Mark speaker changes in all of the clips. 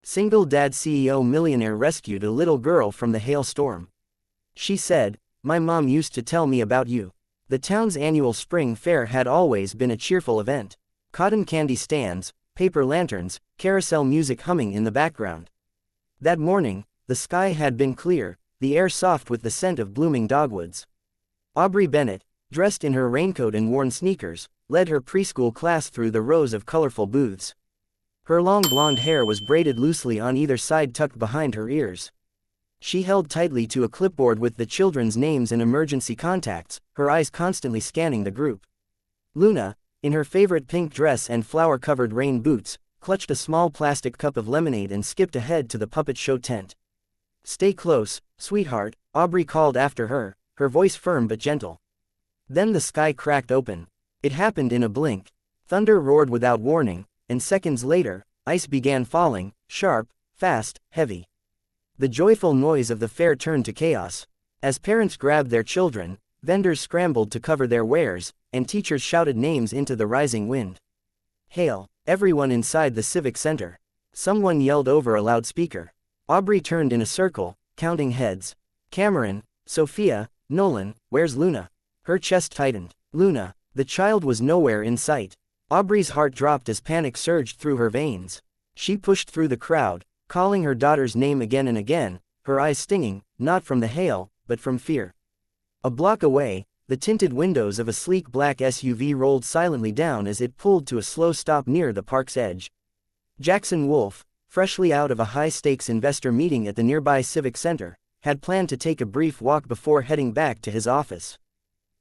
Speaker 1: Single dad CEO millionaire rescued a little girl from the hailstorm. She said, "My mom used to tell me about you." The town's annual spring fair had always been a cheerful event. Cotton candy stands, paper lanterns, carousel music humming in the background. That morning, the sky had been clear, the air soft with the scent of blooming dogwoods. Aubrey Bennett, dressed in her raincoat and worn sneakers, led her preschool class through the rows of colorful booths. Her long blonde hair was braided loosely on either side tucked behind her ears. She held tightly to a clipboard with the children's names and emergency contacts, her eyes constantly scanning the group. Luna, in her favorite pink dress and flower-covered rain boots, clutched a small plastic cup of lemonade and skipped ahead to the puppet show tent. "Stay close, sweetheart," Aubrey called after her, her voice firm but gentle. Then the sky cracked open. It happened in a blink. Thunder roared without warning, and seconds later, ice began falling, sharp, fast, heavy. The joyful noise of the fair turned to chaos. As parents grabbed their children, vendors scrambled to cover their wares, and teachers shouted names into the rising wind. "Hail, everyone inside the civic center!" Someone yelled over a loudspeaker. Aubrey turned in a circle, counting heads. "Cameron, Sophia, Nolan, where's Luna?" Her chest tightened. Luna, the child was nowhere in sight. Aubrey's heart dropped as panic surged through her veins. She pushed through the crowd, calling her daughter's name again and again, her eyes stinging, not from the hail, but from fear. A block away, the tinted windows of a sleek black SUV rolled silently down as it pulled to a slow stop near the park's edge. Jackson Wolf, freshly out of a high-stakes investor meeting at the nearby Civic Center, had planned to take a brief walk before heading back to his office.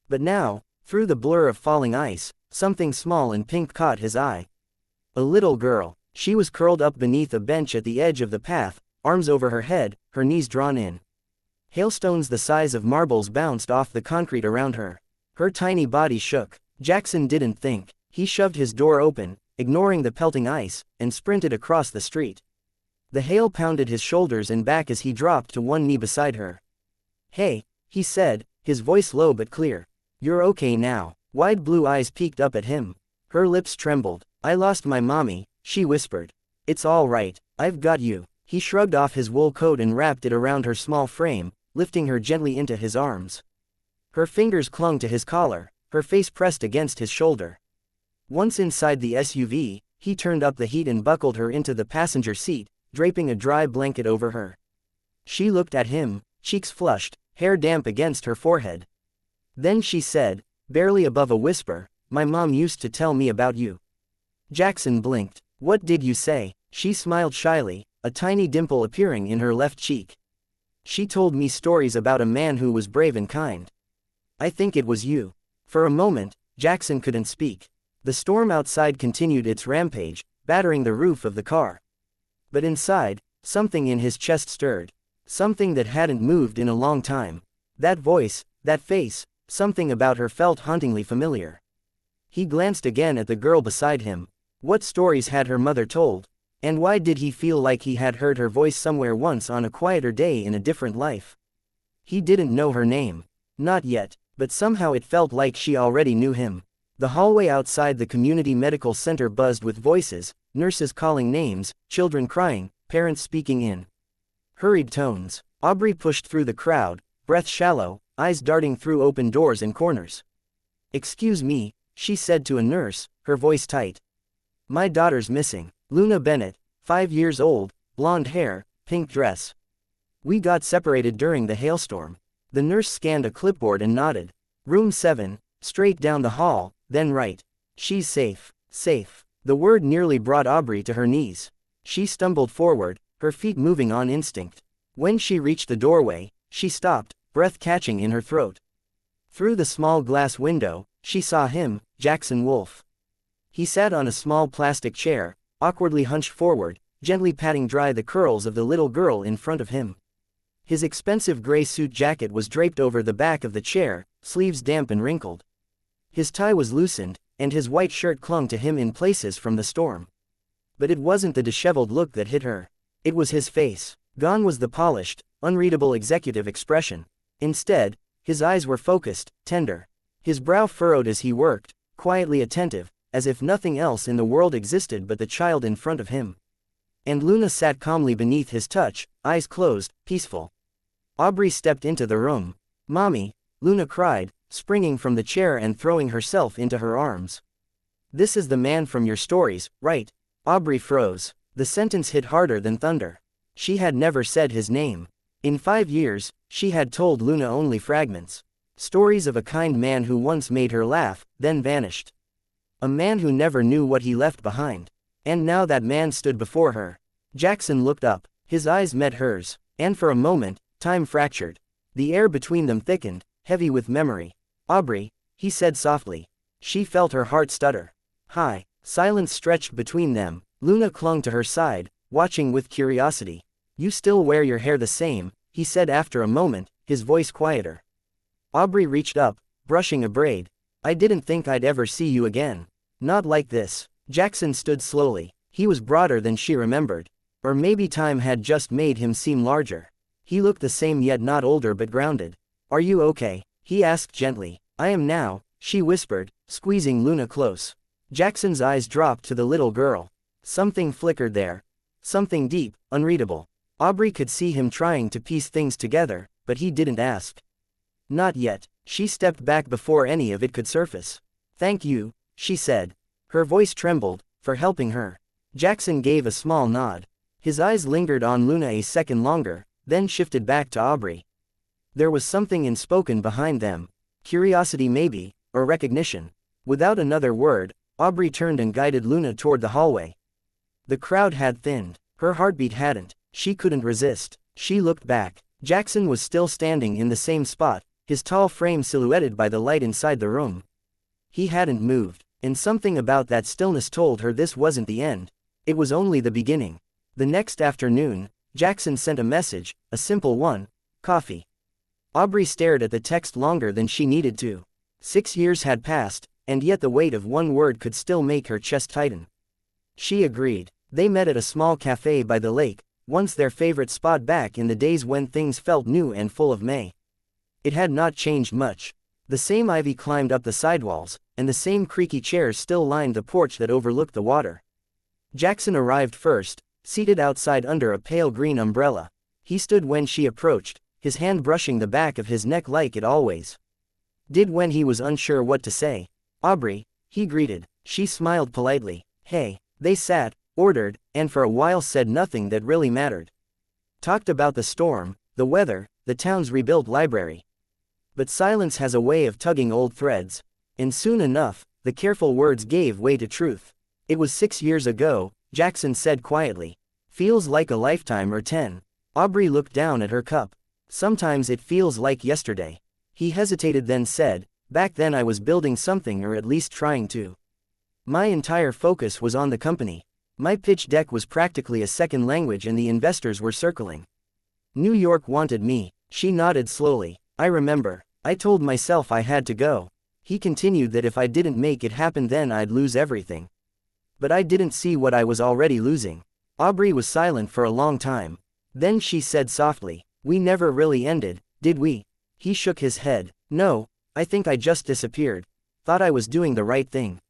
Speaker 1: But now, through the blur of falling ice, something small and pink caught his eye. A little girl. She was curled up beneath a bench at the edge of the path, arms over her head, her knees drawn in. Hailstones the size of marbles bounced off the concrete around her. Her tiny body shook. Jackson didn't think. He shoved his door open, ignoring the pelting ice, and sprinted across the street. The hail pounded his shoulders and back as he dropped to one knee beside her. "Hey," he said, his voice low but clear. "You're okay now." Wide blue eyes peeked up at him. Her lips trembled. "I lost my mommy," she whispered. "It's all right, I've got you." He shrugged off his wool coat and wrapped it around her small frame, lifting her gently into his arms. Her fingers clung to his collar, her face pressed against his shoulder. Once inside the SUV, he turned up the heat and buckled her into the passenger seat, draping a dry blanket over her. She looked at him, cheeks flushed, hair damp against her forehead. Then she said, barely above a whisper, "My mom used to tell me about you." Jackson blinked. "What did you say?" She smiled shyly, a tiny dimple appearing in her left cheek. "She told me stories about a man who was brave and kind. I think it was you." For a moment, Jackson couldn't speak. The storm outside continued its rampage, battering the roof of the car. But inside, something in his chest stirred. Something that hadn't moved in a long time. That voice, that face, something about her felt hauntingly familiar. He glanced again at the girl beside him. What stories had her mother told? And why did he feel like he had heard her voice somewhere once on a quieter day in a different life? He didn't know her name. Not yet, but somehow it felt like she already knew him. The hallway outside the community medical center buzzed with voices, nurses calling names, children crying, parents speaking in hurried tones. Aubrey pushed through the crowd, breath shallow, eyes darting through open doors and corners. "Excuse me," she said to a nurse, her voice tight. "My daughter's missing. Luna Bennett, 5 years old, blonde hair, pink dress. We got separated during the hailstorm." The nurse scanned a clipboard and nodded. "Room 7, straight down the hall, then right. She's safe." Safe. The word nearly brought Aubrey to her knees. She stumbled forward, her feet moving on instinct. When she reached the doorway, she stopped, breath catching in her throat. Through the small glass window, she saw him, Jackson Wolf. He sat on a small plastic chair, awkwardly hunched forward, gently patting dry the curls of the little girl in front of him. His expensive gray suit jacket was draped over the back of the chair, sleeves damp and wrinkled. His tie was loosened, and his white shirt clung to him in places from the storm. But it wasn't the disheveled look that hit her. It was his face. Gone was the polished, unreadable executive expression. Instead, his eyes were focused, tender. His brow furrowed as he worked, quietly attentive, as if nothing else in the world existed but the child in front of him. And Luna sat calmly beneath his touch, eyes closed, peaceful. Aubrey stepped into the room. "Mommy," Luna cried, springing from the chair and throwing herself into her arms. "This is the man from your stories, right?" Aubrey froze. The sentence hit harder than thunder. She had never said his name. In 5 years, she had told Luna only fragments. Stories of a kind man who once made her laugh, then vanished. A man who never knew what he left behind. And now that man stood before her. Jackson looked up, his eyes met hers, and for a moment, time fractured. The air between them thickened, heavy with memory. "Aubrey," he said softly. She felt her heart stutter. "Hi." Silence stretched between them. Luna clung to her side, watching with curiosity. "You still wear your hair the same," he said after a moment, his voice quieter. Aubrey reached up, brushing a braid. "I didn't think I'd ever see you again. Not like this." Jackson stood slowly. He was broader than she remembered. Or maybe time had just made him seem larger. He looked the same yet not older but grounded. "Are you okay?" he asked gently. "I am now," she whispered, squeezing Luna close. Jackson's eyes dropped to the little girl. Something flickered there. Something deep, unreadable. Aubrey could see him trying to piece things together, but he didn't ask. "Not yet." She stepped back before any of it could surface. "Thank you," she said. Her voice trembled, "for helping her." Jackson gave a small nod. His eyes lingered on Luna a second longer, then shifted back to Aubrey. There was something unspoken behind them. Curiosity maybe, or recognition. Without another word, Aubrey turned and guided Luna toward the hallway. The crowd had thinned. Her heartbeat hadn't. She couldn't resist. She looked back. Jackson was still standing in the same spot, his tall frame silhouetted by the light inside the room. He hadn't moved. And something about that stillness told her this wasn't the end. It was only the beginning. The next afternoon, Jackson sent a message, a simple one: coffee. Aubrey stared at the text longer than she needed to. 6 years had passed, and yet the weight of one word could still make her chest tighten. She agreed. They met at a small cafe by the lake, once their favorite spot back in the days when things felt new and full of May. It had not changed much. The same ivy climbed up the sidewalls, and the same creaky chairs still lined the porch that overlooked the water. Jackson arrived first, seated outside under a pale green umbrella. He stood when she approached, his hand brushing the back of his neck like it always did when he was unsure what to say. "Aubrey," he greeted. She smiled politely. "Hey." They sat, ordered, and for a while said nothing that really mattered. Talked about the storm, the weather, the town's rebuilt library. But silence has a way of tugging old threads. And soon enough, the careful words gave way to truth. "It was 6 years ago," Jackson said quietly. "Feels like a lifetime or 10. Aubrey looked down at her cup. "Sometimes it feels like yesterday." He hesitated then said, "Back then I was building something, or at least trying to. My entire focus was on the company. My pitch deck was practically a second language and the investors were circling. New York wanted me." She nodded slowly. "I remember. I told myself I had to go." He continued that if I didn't make it happen then I'd lose everything. But I didn't see what I was already losing. Aubrey was silent for a long time. Then she said softly, "We never really ended, did we?" He shook his head. "No, I think I just disappeared. Thought I was doing the right thing."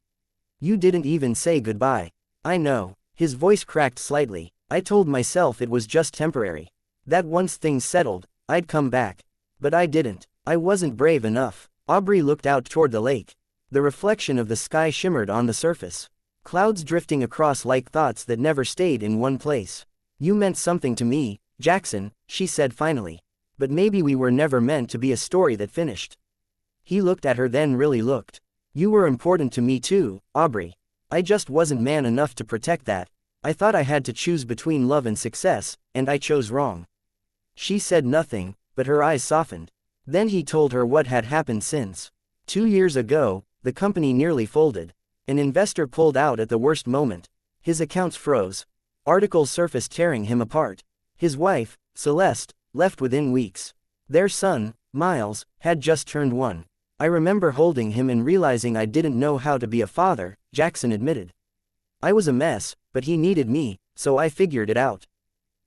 Speaker 1: "You didn't even say goodbye." "I know." His voice cracked slightly. "I told myself it was just temporary. That once things settled, I'd come back. But I didn't. I wasn't brave enough." Aubrey looked out toward the lake. The reflection of the sky shimmered on the surface. Clouds drifting across like thoughts that never stayed in one place. "You meant something to me, Jackson," she said finally. "But maybe we were never meant to be a story that finished." He looked at her then really looked. "You were important to me too, Aubrey. I just wasn't man enough to protect that. I thought I had to choose between love and success, and I chose wrong." She said nothing, but her eyes softened. Then he told her what had happened since. 2 years ago, the company nearly folded. An investor pulled out at the worst moment. His accounts froze. Articles surfaced tearing him apart. His wife, Celeste, left within weeks. Their son, Miles, had just turned 1. "I remember holding him and realizing I didn't know how to be a father," Jackson admitted. "I was a mess, but he needed me, so I figured it out."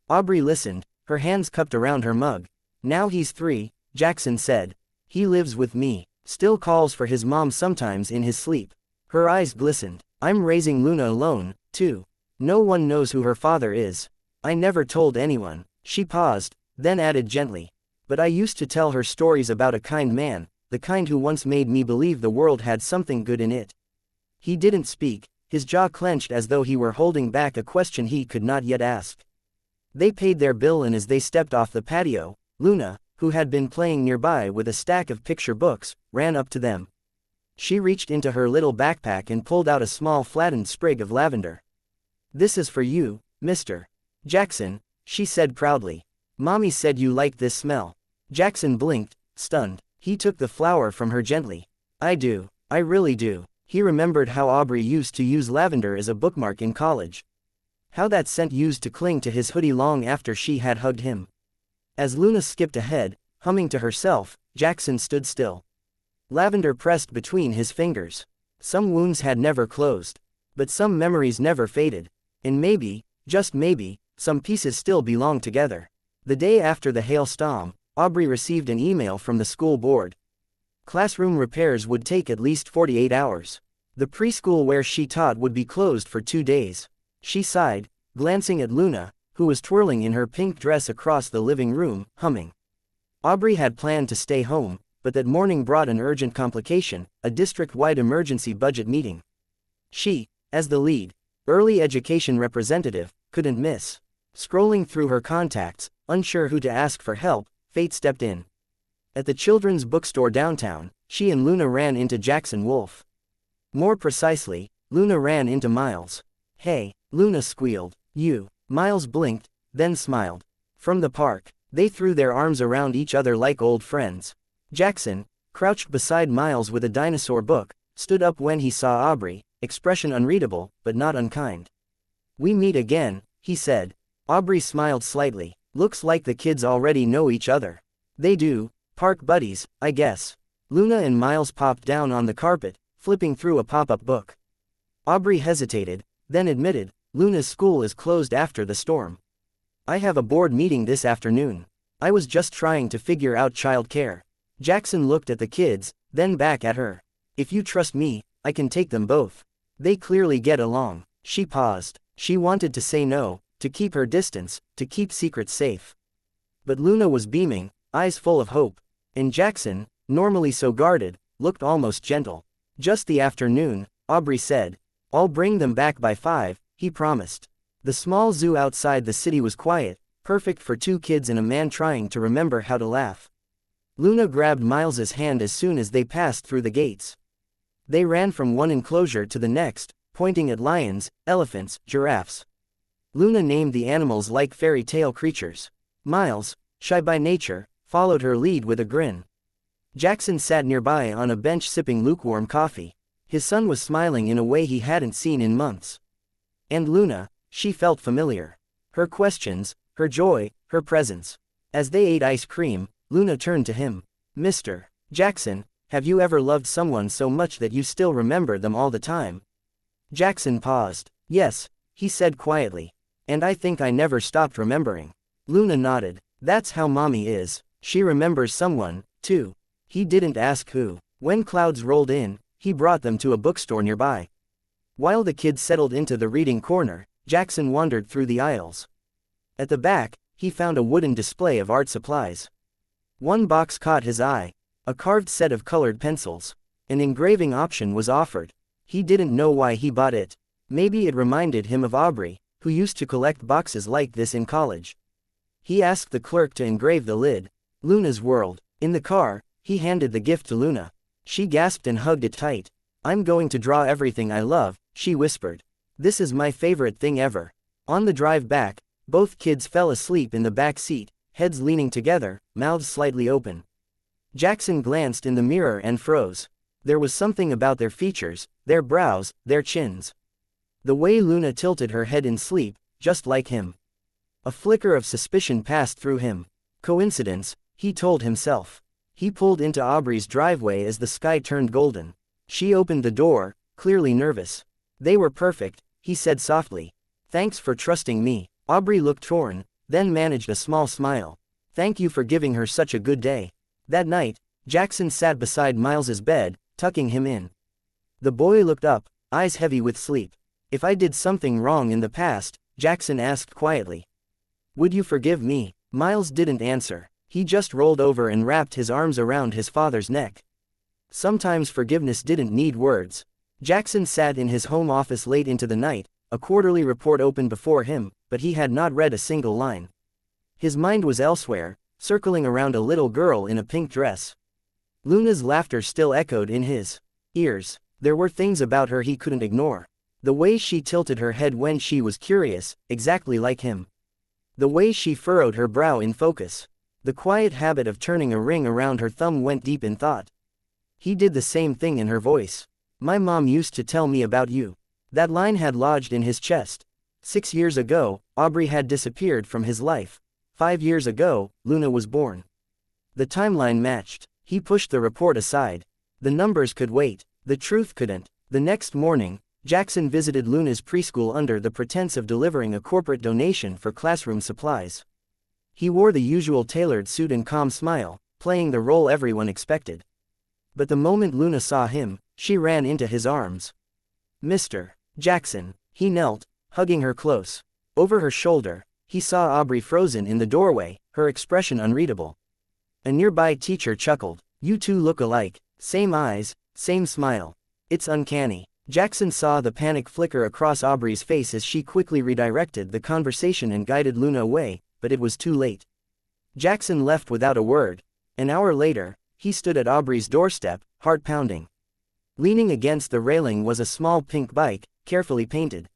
Speaker 1: Aubrey listened, her hands cupped around her mug. "Now he's 3, Jackson said. "He lives with me, still calls for his mom sometimes in his sleep." Her eyes glistened. "I'm raising Luna alone, too." No one knows who her father is. I never told anyone. She paused, then added gently. But I used to tell her stories about a kind man, the kind who once made me believe the world had something good in it. He didn't speak, his jaw clenched as though he were holding back a question he could not yet ask. They paid their bill, and as they stepped off the patio, Luna, who had been playing nearby with a stack of picture books, ran up to them. She reached into her little backpack and pulled out a small flattened sprig of lavender. "This is for you, Mr. Jackson," she said proudly. "Mommy said you liked this smell." Jackson blinked, stunned. He took the flower from her gently. "I do, I really do." He remembered how Aubrey used to use lavender as a bookmark in college. How that scent used to cling to his hoodie long after she had hugged him. As Luna skipped ahead, humming to herself, Jackson stood still. Lavender pressed between his fingers. Some wounds had never closed. But some memories never faded. And maybe, just maybe, some pieces still belong together. The day after the hailstorm, Aubrey received an email from the school board. Classroom repairs would take at least 48 hours. The preschool where she taught would be closed for 2 days. She sighed, glancing at Luna, who was twirling in her pink dress across the living room, humming. Aubrey had planned to stay home, but that morning brought an urgent complication, a district-wide emergency budget meeting. She, as the lead, early education representative, couldn't miss. Scrolling through her contacts, unsure who to ask for help, fate stepped in. At the children's bookstore downtown, she and Luna ran into Jackson Wolf. More precisely, Luna ran into Miles. "Hey," Luna squealed. "You." Miles blinked, then smiled. From the park, they threw their arms around each other like old friends. Jackson, crouched beside Miles with a dinosaur book, stood up when he saw Aubrey, expression unreadable, but not unkind. "We meet again," he said. Aubrey smiled slightly. "Looks like the kids already know each other." "They do, park buddies, I guess." Luna and Miles popped down on the carpet, flipping through a pop-up book. Aubrey hesitated, then admitted, "Luna's school is closed after the storm. I have a board meeting this afternoon. I was just trying to figure out child care." Jackson looked at the kids, then back at her. "If you trust me, I can take them both. They clearly get along." She paused. She wanted to say no, to keep her distance, to keep secrets safe. But Luna was beaming, eyes full of hope. And Jackson, normally so guarded, looked almost gentle. "Just the afternoon," Aubrey said. "I'll bring them back by 5, he promised." The small zoo outside the city was quiet, perfect for 2 kids and a man trying to remember how to laugh. Luna grabbed Miles's hand as soon as they passed through the gates. They ran from one enclosure to the next, pointing at lions, elephants, giraffes. Luna named the animals like fairy tale creatures. Miles, shy by nature, followed her lead with a grin. Jackson sat nearby on a bench sipping lukewarm coffee. His son was smiling in a way he hadn't seen in months. And Luna, she felt familiar. Her questions, her joy, her presence. As they ate ice cream, Luna turned to him. "Mr. Jackson, have you ever loved someone so much that you still remember them all the time?" Jackson paused. "Yes," he said quietly. "And I think I never stopped remembering." Luna nodded. "That's how Mommy is. She remembers someone, too." He didn't ask who. When clouds rolled in, he brought them to a bookstore nearby. While the kids settled into the reading corner, Jackson wandered through the aisles. At the back, he found a wooden display of art supplies. One box caught his eye. A carved set of colored pencils. An engraving option was offered. He didn't know why he bought it. Maybe it reminded him of Aubrey, who used to collect boxes like this in college. He asked the clerk to engrave the lid. Luna's world. In the car, he handed the gift to Luna. She gasped and hugged it tight. "I'm going to draw everything I love," she whispered. "This is my favorite thing ever." On the drive back, both kids fell asleep in the back seat, heads leaning together, mouths slightly open. Jackson glanced in the mirror and froze. There was something about their features, their brows, their chins. The way Luna tilted her head in sleep, just like him. A flicker of suspicion passed through him. Coincidence, he told himself. He pulled into Aubrey's driveway as the sky turned golden. She opened the door, clearly nervous. "They were perfect," he said softly. "Thanks for trusting me." Aubrey looked torn, then managed a small smile. "Thank you for giving her such a good day." That night, Jackson sat beside Miles's bed, tucking him in. The boy looked up, eyes heavy with sleep. If I did something wrong in the past, Jackson asked quietly. Would you forgive me? Miles didn't answer. He just rolled over and wrapped his arms around his father's neck. Sometimes forgiveness didn't need words. Jackson sat in his home office late into the night, a quarterly report open before him, but he had not read a single line. His mind was elsewhere, circling around a little girl in a pink dress. Luna's laughter still echoed in his ears. There were things about her he couldn't ignore. The way she tilted her head when she was curious, exactly like him. The way she furrowed her brow in focus. The quiet habit of turning a ring around her thumb went deep in thought. He did the same thing in her voice. My mom used to tell me about you. That line had lodged in his chest. 6 years ago, Aubrey had disappeared from his life. 5 years ago, Luna was born. The timeline matched. He pushed the report aside. The numbers could wait. The truth couldn't. The next morning, Jackson visited Luna's preschool under the pretense of delivering a corporate donation for classroom supplies. He wore the usual tailored suit and calm smile, playing the role everyone expected. But the moment Luna saw him, she ran into his arms. Mr. Jackson. He knelt, hugging her close. Over her shoulder, he saw Aubrey frozen in the doorway, her expression unreadable. A nearby teacher chuckled. You two look alike. Same eyes, same smile. It's uncanny. Jackson saw the panic flicker across Aubrey's face as she quickly redirected the conversation and guided Luna away, but it was too late. Jackson left without a word. An hour later, he stood at Aubrey's doorstep, heart pounding. Leaning against the railing was a small pink bike, carefully painted.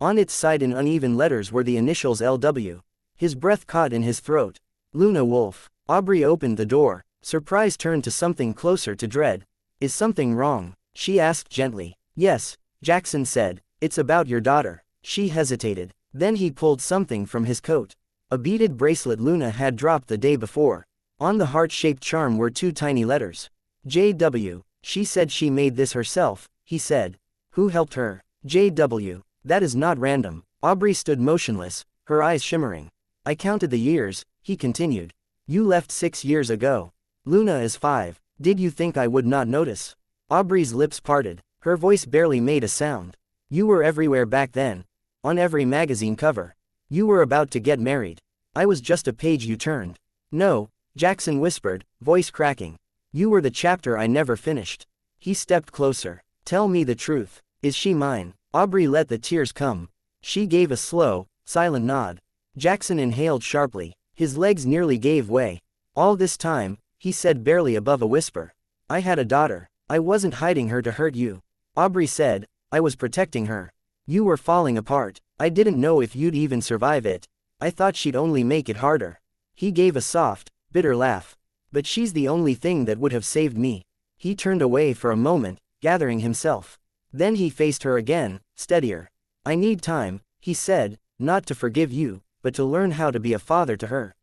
Speaker 1: On its side in uneven letters were the initials LW. His breath caught in his throat. Luna Wolf. Aubrey opened the door. Surprise turned to something closer to dread. Is something wrong? She asked gently. Yes, Jackson said. It's about your daughter. She hesitated. Then he pulled something from his coat. A beaded bracelet Luna had dropped the day before. On the heart-shaped charm were 2 tiny letters. JW. She said she made this herself, he said. Who helped her? JW. That is not random. Aubrey stood motionless, her eyes shimmering. I counted the years, he continued. You left 6 years ago. Luna is 5. Did you think I would not notice? Aubrey's lips parted. Her voice barely made a sound. You were everywhere back then. On every magazine cover. You were about to get married. I was just a page you turned. No, Jackson whispered, voice cracking. You were the chapter I never finished. He stepped closer. Tell me the truth. Is she mine? Aubrey let the tears come. She gave a slow, silent nod. Jackson inhaled sharply. His legs nearly gave way. All this time, he said barely above a whisper. I had a daughter. I wasn't hiding her to hurt you. Aubrey said, I was protecting her. You were falling apart. I didn't know if you'd even survive it. I thought she'd only make it harder. He gave a soft, bitter laugh. But she's the only thing that would have saved me. He turned away for a moment, gathering himself. Then he faced her again, steadier. I need time, he said, not to forgive you, but to learn how to be a father to her.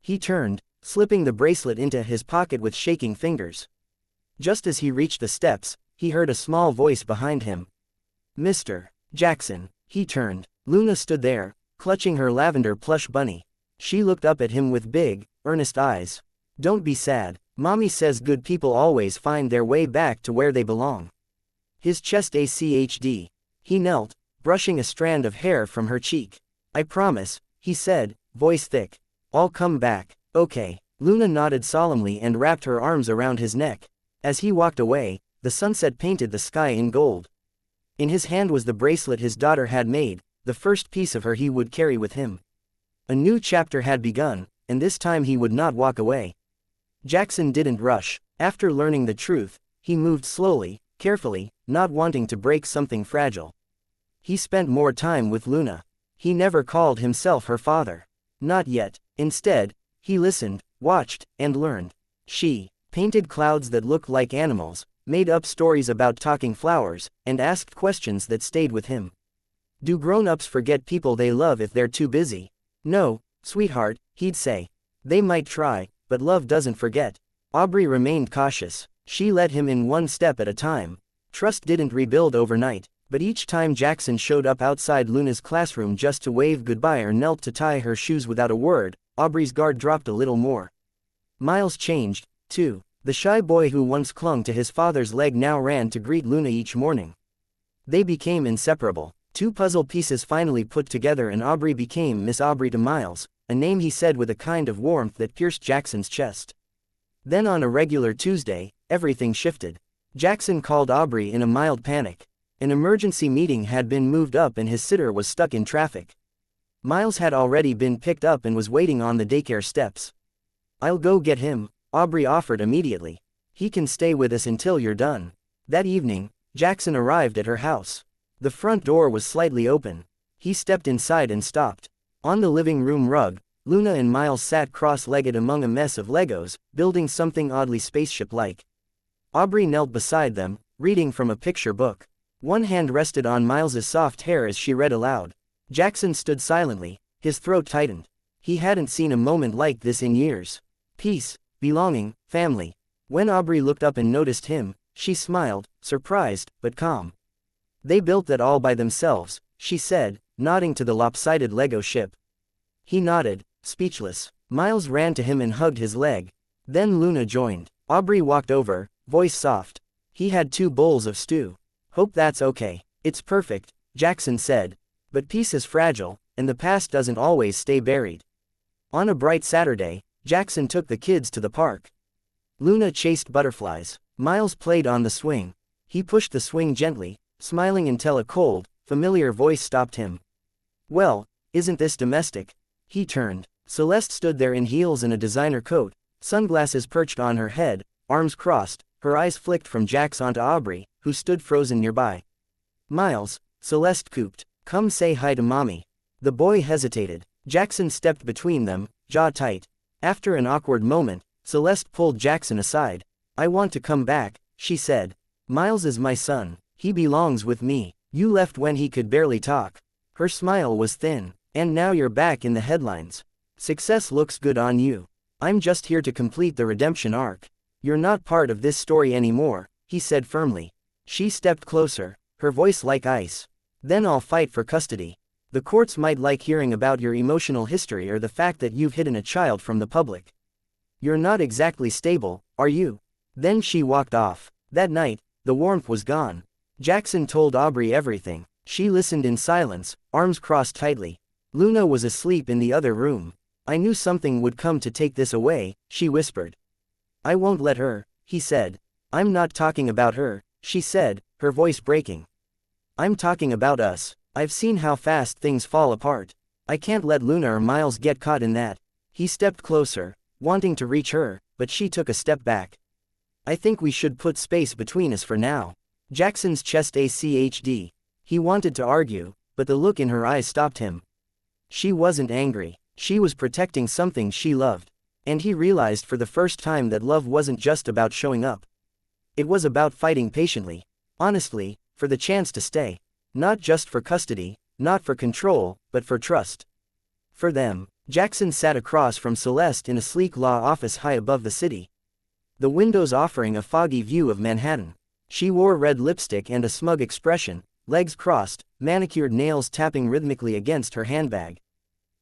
Speaker 1: He turned, slipping the bracelet into his pocket with shaking fingers. Just as he reached the steps, he heard a small voice behind him. Mr. Jackson. He turned. Luna stood there, clutching her lavender plush bunny. She looked up at him with big, earnest eyes. Don't be sad. Mommy says good people always find their way back to where they belong. His chest ached. He knelt, brushing a strand of hair from her cheek. I promise, he said, voice thick. I'll come back. Okay. Luna nodded solemnly and wrapped her arms around his neck. As he walked away, the sunset painted the sky in gold. In his hand was the bracelet his daughter had made, the first piece of her he would carry with him. A new chapter had begun, and this time he would not walk away. Jackson didn't rush. After learning the truth, he moved slowly, carefully, not wanting to break something fragile. He spent more time with Luna. He never called himself her father. Not yet. Instead, he listened, watched, and learned. She painted clouds that looked like animals, made up stories about talking flowers, and asked questions that stayed with him. Do grown-ups forget people they love if they're too busy? No, sweetheart, he'd say. They might try, but love doesn't forget. Aubrey remained cautious. She let him in one step at a time. Trust didn't rebuild overnight, but each time Jackson showed up outside Luna's classroom just to wave goodbye or knelt to tie her shoes without a word, Aubrey's guard dropped a little more. Miles changed, too. The shy boy who once clung to his father's leg now ran to greet Luna each morning. They became inseparable. 2 puzzle pieces finally put together and Aubrey became Miss Aubrey to Miles, a name he said with a kind of warmth that pierced Jackson's chest. Then on a regular Tuesday, everything shifted. Jackson called Aubrey in a mild panic. An emergency meeting had been moved up and his sitter was stuck in traffic. Miles had already been picked up and was waiting on the daycare steps. "I'll go get him," Aubrey offered immediately. "He can stay with us until you're done." That evening, Jackson arrived at her house. The front door was slightly open. He stepped inside and stopped. On the living room rug, Luna and Miles sat cross-legged among a mess of Legos, building something oddly spaceship-like. Aubrey knelt beside them, reading from a picture book. One hand rested on Miles's soft hair as she read aloud. Jackson stood silently, his throat tightened. He hadn't seen a moment like this in years. Peace, belonging, family. When Aubrey looked up and noticed him, she smiled, surprised, but calm. "They built that all by themselves," she said, nodding to the lopsided Lego ship. He nodded, speechless. Miles ran to him and hugged his leg. Then Luna joined. Aubrey walked over, voice soft. "He had 2 bowls of stew. Hope that's okay." "It's perfect," Jackson said. "But peace is fragile, and the past doesn't always stay buried." On a bright Saturday, Jackson took the kids to the park. Luna chased butterflies. Miles played on the swing. He pushed the swing gently, smiling until a cold, familiar voice stopped him. "Well, isn't this domestic?" He turned. Celeste stood there in heels and a designer coat, sunglasses perched on her head, arms crossed, her eyes flicked from Jax onto Aubrey, who stood frozen nearby. "Miles," Celeste cooped, "come say hi to mommy." The boy hesitated. Jackson stepped between them, jaw tight. After an awkward moment, Celeste pulled Jackson aside. "I want to come back," she said. "Miles is my son. He belongs with me. You left when he could barely talk." Her smile was thin. "And now you're back in the headlines. Success looks good on you. I'm just here to complete the redemption arc. You're not part of this story anymore," he said firmly. She stepped closer, her voice like ice. "Then I'll fight for custody. The courts might like hearing about your emotional history or the fact that you've hidden a child from the public. You're not exactly stable, are you?" Then she walked off. That night, the warmth was gone. Jackson told Aubrey everything. She listened in silence, arms crossed tightly. Luna was asleep in the other room. "I knew something would come to take this away," she whispered. "I won't let her," he said. "I'm not talking about her," she said, her voice breaking. "I'm talking about us. I've seen how fast things fall apart. I can't let Luna or Miles get caught in that." He stepped closer, wanting to reach her, but she took a step back. "I think we should put space between us for now." Jackson's chest ached. He wanted to argue, but the look in her eyes stopped him. She wasn't angry. She was protecting something she loved. And he realized for the first time that love wasn't just about showing up. It was about fighting patiently, honestly, for the chance to stay. Not just for custody, not for control, but for trust. For them. Jackson sat across from Celeste in a sleek law office high above the city. The windows offering a foggy view of Manhattan. She wore red lipstick and a smug expression, legs crossed, manicured nails tapping rhythmically against her handbag.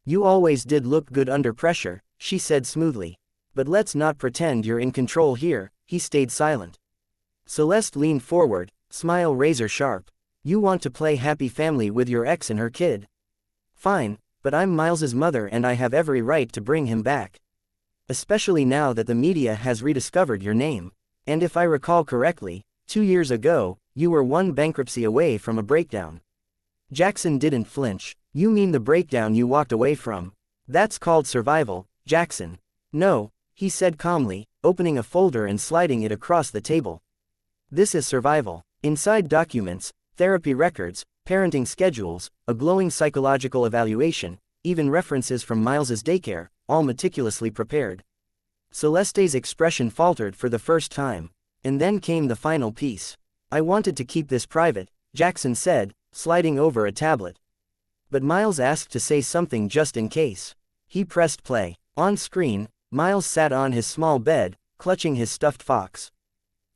Speaker 1: "You always did look good under pressure," she said smoothly. "But let's not pretend you're in control here." He stayed silent. Celeste leaned forward, smile razor sharp. "You want to play happy family with your ex and her kid? Fine, but I'm Miles's mother and I have every right to bring him back. Especially now that the media has rediscovered your name. And if I recall correctly, 2 years ago, you were one bankruptcy away from a breakdown." Jackson didn't flinch. "You mean the breakdown you walked away from? That's called survival, Jackson." "No," he said calmly, opening a folder and sliding it across the table. "This is survival. Inside documents, therapy records, parenting schedules, a glowing psychological evaluation, even references from Miles's daycare, all meticulously prepared." Celeste's expression faltered for the first time. And then came the final piece. "I wanted to keep this private," Jackson said, sliding over a tablet. "But Miles asked to say something just in case." He pressed play. On screen, Miles sat on his small bed, clutching his stuffed fox.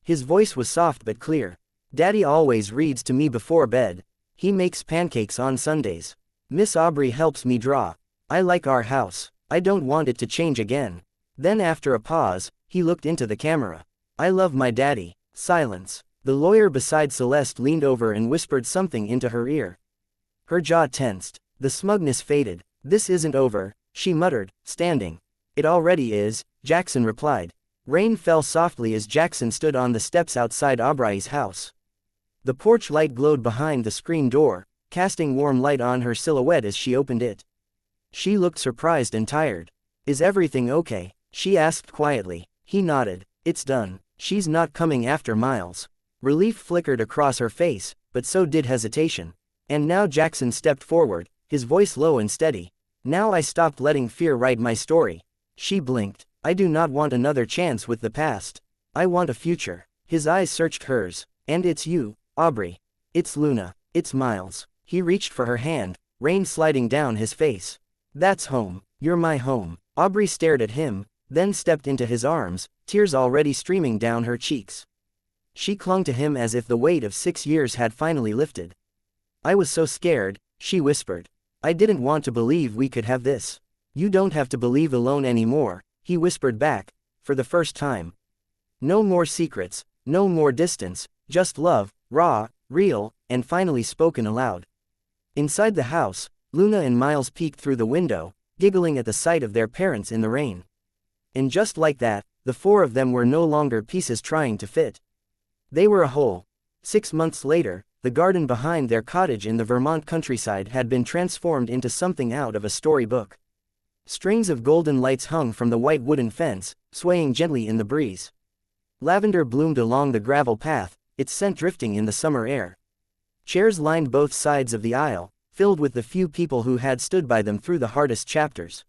Speaker 1: His voice was soft but clear. "Daddy always reads to me before bed. He makes pancakes on Sundays. Miss Aubrey helps me draw. I like our house. I don't want it to change again." Then after a pause, he looked into the camera. "I love my daddy." Silence. The lawyer beside Celeste leaned over and whispered something into her ear. Her jaw tensed. The smugness faded. "This isn't over," she muttered, standing. "It already is," Jackson replied. Rain fell softly as Jackson stood on the steps outside Aubrey's house. The porch light glowed behind the screen door, casting warm light on her silhouette as she opened it. She looked surprised and tired. "Is everything okay?" she asked quietly. He nodded. "It's done. She's not coming after Miles." Relief flickered across her face, but so did hesitation. And now Jackson stepped forward, his voice low and steady. "Now I stopped letting fear write my story." She blinked. "I do not want another chance with the past. I want a future." His eyes searched hers. "And it's you, Aubrey. It's Luna. It's Miles." He reached for her hand, rain sliding down his face. "That's home. You're my home." Aubrey stared at him, then stepped into his arms, tears already streaming down her cheeks. She clung to him as if the weight of 6 years had finally lifted. "I was so scared," she whispered. "I didn't want to believe we could have this." "You don't have to believe alone anymore," he whispered back, for the first time. "No more secrets, no more distance, just love, raw, real, and finally spoken aloud." Inside the house, Luna and Miles peeked through the window, giggling at the sight of their parents in the rain. And just like that, the four of them were no longer pieces trying to fit. They were a whole. 6 months later, the garden behind their cottage in the Vermont countryside had been transformed into something out of a storybook. Strings of golden lights hung from the white wooden fence, swaying gently in the breeze. Lavender bloomed along the gravel path, its scent drifting in the summer air. Chairs lined both sides of the aisle, filled with the few people who had stood by them through the hardest chapters.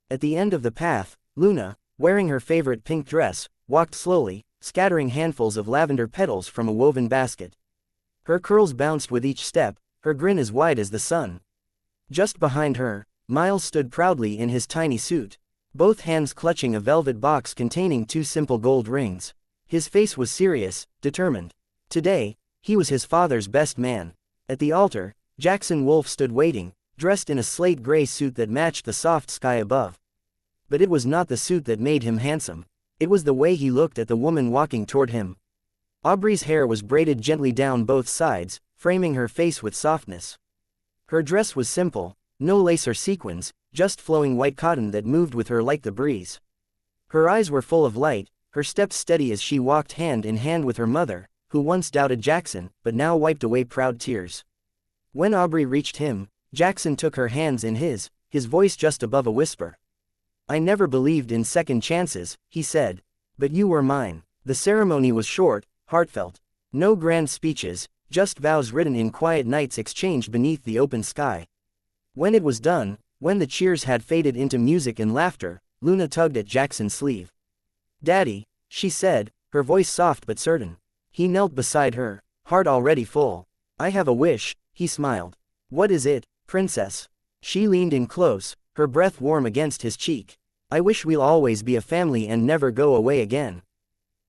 Speaker 1: At the end of the path, Luna, wearing her favorite pink dress, walked slowly, scattering handfuls of lavender petals from a woven basket. Her curls bounced with each step, her grin as wide as the sun. Just behind her, Miles stood proudly in his tiny suit, both hands clutching a velvet box containing 2 simple gold rings. His face was serious, determined. Today, he was his father's best man. At the altar, Jackson Wolfe stood waiting, dressed in a slate gray suit that matched the soft sky above. But it was not the suit that made him handsome. It was the way he looked at the woman walking toward him. Aubrey's hair was braided gently down both sides, framing her face with softness. Her dress was simple, no lace or sequins, just flowing white cotton that moved with her like the breeze. Her eyes were full of light, her steps steady as she walked hand in hand with her mother, who once doubted Jackson, but now wiped away proud tears. When Aubrey reached him, Jackson took her hands in his voice just above a whisper. "I never believed in second chances," he said. "But you were mine." The ceremony was short, heartfelt. No grand speeches, just vows written in quiet nights exchanged beneath the open sky. When it was done, when the cheers had faded into music and laughter, Luna tugged at Jackson's sleeve. "Daddy," she said, her voice soft but certain. He knelt beside her, heart already full. "I have a wish," he smiled. "What is it, princess?" She leaned in close, her breath warm against his cheek. "I wish we'll always be a family and never go away again."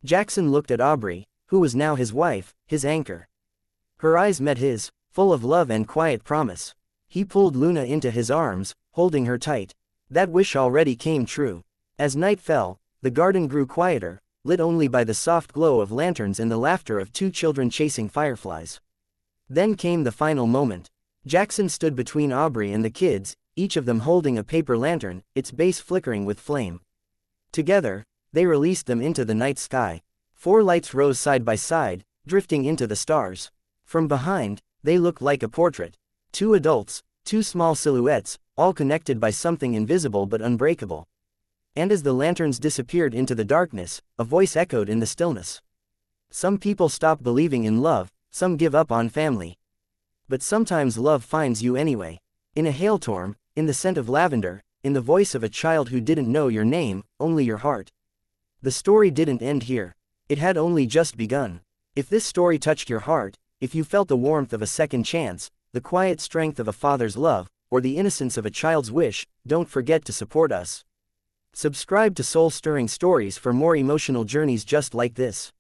Speaker 1: Jackson looked at Aubrey, who was now his wife, his anchor. Her eyes met his, full of love and quiet promise. He pulled Luna into his arms, holding her tight. That wish already came true. As night fell, the garden grew quieter, lit only by the soft glow of lanterns and the laughter of 2 children chasing fireflies. Then came the final moment. Jackson stood between Aubrey and the kids, each of them holding a paper lantern, its base flickering with flame. Together, they released them into the night sky. 4 lights rose side by side, drifting into the stars. From behind, they looked like a portrait. 2 adults, 2 small silhouettes, all connected by something invisible but unbreakable. And as the lanterns disappeared into the darkness, a voice echoed in the stillness. "Some people stop believing in love, some give up on family. But sometimes love finds you anyway. In a hailstorm, in the scent of lavender, in the voice of a child who didn't know your name, only your heart." The story didn't end here. It had only just begun. If this story touched your heart, if you felt the warmth of a second chance, the quiet strength of a father's love, or the innocence of a child's wish, don't forget to support us. Subscribe to Soul-Stirring Stories for more emotional journeys just like this.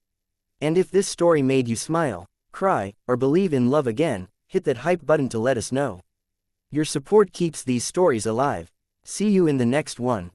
Speaker 1: And if this story made you smile, cry, or believe in love again, hit that hype button to let us know. Your support keeps these stories alive. See you in the next one.